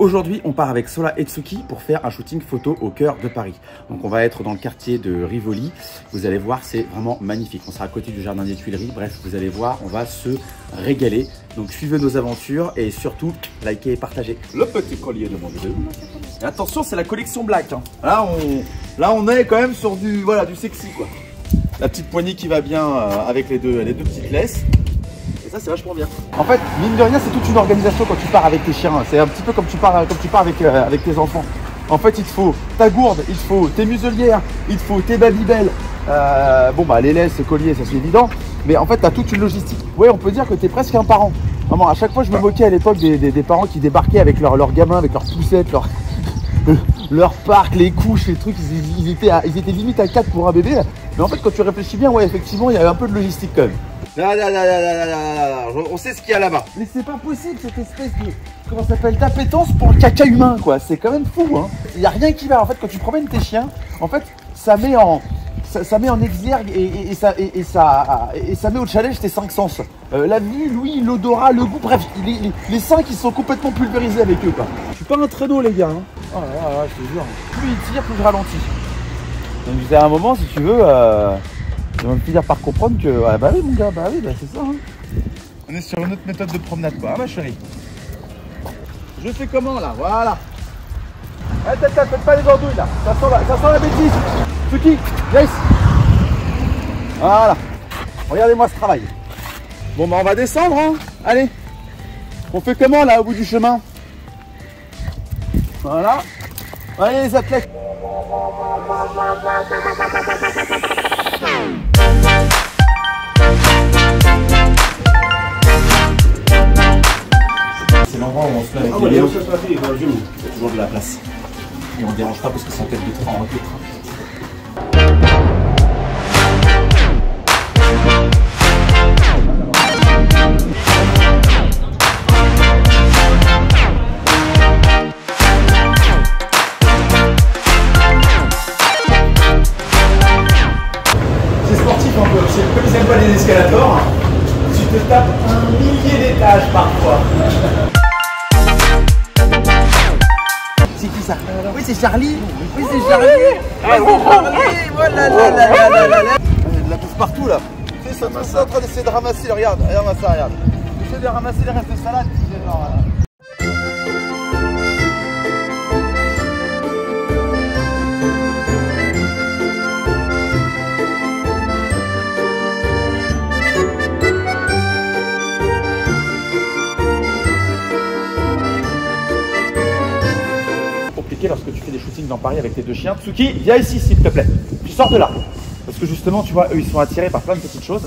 Aujourd'hui, on part avec Sola et Tsuki pour faire un shooting photo au cœur de Paris. Donc on va être dans le quartier de Rivoli. Vous allez voir, c'est vraiment magnifique. On sera à côté du jardin des Tuileries. Bref, vous allez voir, on va se régaler. Donc suivez nos aventures et surtout, likez et partagez. Le petit collier de mon bébé. Et attention, c'est la collection black. Hein. Là, on est quand même sur du sexy quoi. La petite poignée qui va bien avec les deux petites laisses. Et ça, c'est vachement bien. En fait, mine de rien, c'est toute une organisation quand tu pars avec tes chiens. C'est un petit peu comme tu pars avec tes enfants. En fait, il te faut ta gourde, il te faut tes muselières, il te faut tes babybel. Les laisses, les colliers, ça c'est évident. Mais en fait, tu as toute une logistique. Ouais, on peut dire que tu es presque un parent. Vraiment, à chaque fois, je me moquais à l'époque des parents qui débarquaient avec leurs gamins, avec leurs poussettes, leur parc, les couches, les trucs. Ils étaient limite à 4 pour un bébé. Mais en fait, quand tu réfléchis bien, ouais, effectivement, il y avait un peu de logistique quand même. On sait ce qu'il y a là-bas. Mais c'est pas possible cette espèce de, comment ça s'appelle, d'appétence pour le caca humain quoi. C'est quand même fou hein. Il n'y a rien qui va. En fait quand tu promènes tes chiens, en fait ça met en exergue et ça met au challenge tes 5 sens. La vue, l'ouïe, l'odorat, le goût, bref, les 5 ils sont complètement pulvérisés avec eux quoi. Je suis pas un traîneau les gars hein. Oh là là, je te jure. Plus il tire, plus je ralentis. Donc à un moment si tu veux ils vont me finir par comprendre que, ah bah oui mon gars, c'est ça hein. On est sur une autre méthode de promenade quoi, ah ma chérie. Je fais comment là, voilà. Faites pas les andouilles là, ça sent la bêtise. Tsuki, viens ici. Voilà, regardez-moi ce travail. Bon bah on va descendre hein, allez. On fait comment là au bout du chemin? Voilà. Allez les athlètes. C'est l'endroit où on se fait avec les vélos. Il y a toujours de la place. Et on ne dérange pas parce que c'est en tête de train, en tête de train. C'est sportif un peu. Comme ils n'aiment pas les escalators, tu te tapes un millier d'étages parfois. C'est qui ça? Oui, c'est Charlie. Oui, c'est Charlie. Ah, c'est Charlie. Voilà, la bouffe partout là. Tu sais, ça en train d'essayer de ramasser. Regarde ça, regarde. J'essaie de ramasser les restes de salade. Lorsque tu fais des shootings dans Paris avec tes deux chiens. Tsuki, viens ici s'il te plaît. Tu sors de là. Parce que justement, tu vois, eux, ils sont attirés par plein de petites choses.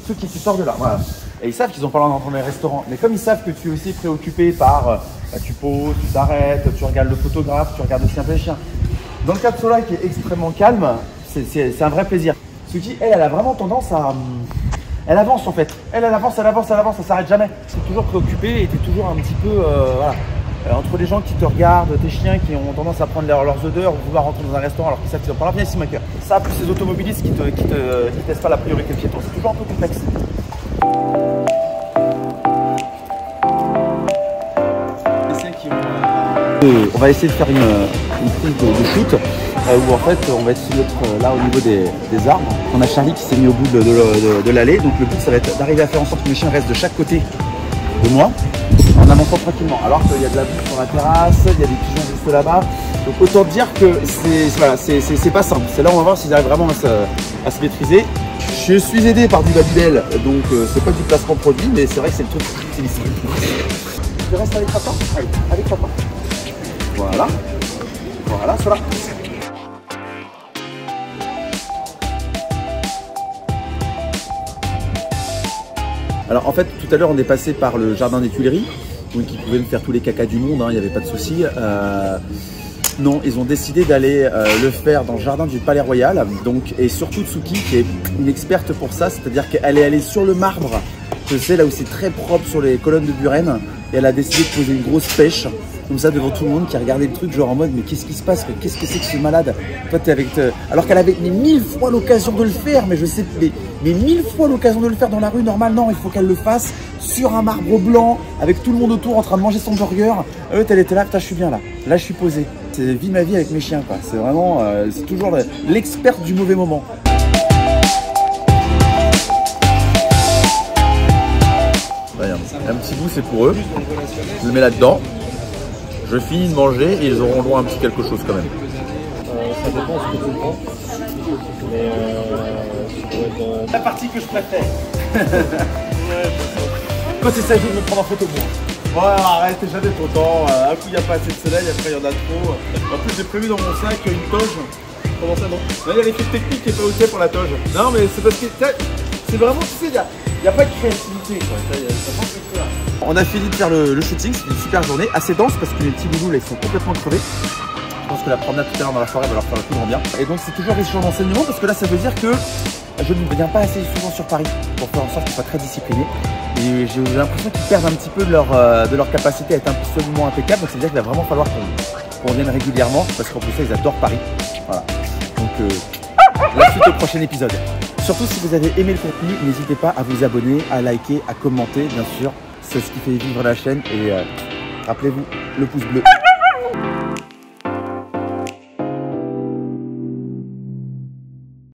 Tsuki, tu sors de là. Voilà. Et ils savent qu'ils ont pas le droit d'entrer dans les restaurants. Mais comme ils savent que tu es aussi préoccupé par, tu poses, tu t'arrêtes, tu regardes le photographe, tu regardes aussi un peu les chiens. Dans le cas de Sola qui est extrêmement calme, c'est un vrai plaisir. Tsuki, elle a vraiment tendance à... Elle avance en fait. Elle avance, ça s'arrête jamais. C'est toujours préoccupé et tu es toujours un petit peu... voilà. Entre les gens qui te regardent, tes chiens qui ont tendance à prendre leurs odeurs ou vouloir rentrer dans un restaurant alors qu'ils savent qu'ils ont pas l'air, viens ici ma cœur. Ça plus ces automobilistes qui te laissent pas la priorité piéton, c'est toujours un peu complexe. On va essayer de faire une prise de shoot où en fait on va essayer d'être là au niveau des arbres. On a Charlie qui s'est mis au bout de l'allée, donc le but ça va être d'arriver à faire en sorte que mes chiens restent de chaque côté de moi en avançant tranquillement, alors qu'il y a de la boue sur la terrasse, il y a des pigeons juste là-bas, donc autant dire que c'est pas simple. C'est là où on va voir s'ils arrivent vraiment à se maîtriser. Je suis aidé par du babybel, donc c'est pas du placement produit, mais c'est vrai que c'est le truc que j'utilise. Tu restes avec papa? Allez, avec papa. Voilà, ça va. Alors en fait tout à l'heure on est passé par le jardin des Tuileries, donc ils pouvaient me faire tous les cacas du monde, hein, il n'y avait pas de souci. Non, ils ont décidé d'aller le faire dans le jardin du Palais Royal, donc, et surtout Tsuki qui est une experte pour ça, c'est-à-dire qu'elle est allée sur le marbre, je sais là où c'est très propre sur les colonnes de Buren, et elle a décidé de poser une grosse pêche comme ça devant tout le monde, qui regardait le truc genre en mode mais qu'est-ce qui se passe, qu'est-ce que c'est que ce malade? Toi t'es avec alors qu'elle avait mais 1000 fois l'occasion de le faire, mais je sais mais 1000 fois l'occasion de le faire dans la rue normale. Non, il faut qu'elle le fasse sur un marbre blanc avec tout le monde autour en train de manger son burger. Elle était là, putain, je suis bien là je suis posé. C'est vie ma vie avec mes chiens quoi. C'est vraiment c'est toujours l'experte du mauvais moment. Regarde, un petit bout c'est pour eux. Je le mets là-dedans. Je finis de manger et ils auront droit à un petit quelque chose quand même. Ça dépend ce que tu prends. Mais la partie que je préfère. Quand il s'agit de me prendre en photo moi. Ouais, arrête, t'es jamais content. Un coup il n'y a pas assez de soleil, après il y en a trop. En plus j'ai prévu dans mon sac une toge. Comment ça non? Là il y a l'équipe technique qui est pas OK pour la toge. Non mais c'est parce que c'est vraiment, tu sais, il n'y a pas de créativité quoi. Ça manque de cœur. On a fini de faire le shooting, c'est une super journée, assez dense parce que les petits boulous là ils sont complètement crevés. Je pense que la promenade tout à l'heure dans la forêt va leur faire le plus grand bien. Et donc c'est toujours riche en enseignement parce que là ça veut dire que je ne viens pas assez souvent sur Paris pour faire en sorte qu'ils soient très disciplinés. Et j'ai l'impression qu'ils perdent un petit peu de leur capacité à être absolument impeccable. Donc ça veut dire qu'il va vraiment falloir qu'on vienne régulièrement parce qu'en plus ça ils adorent Paris. Voilà. Donc la suite au prochain épisode. Surtout si vous avez aimé le contenu, n'hésitez pas à vous abonner, à liker, à commenter bien sûr. C'est ce qui fait vivre la chaîne et rappelez-vous le pouce bleu.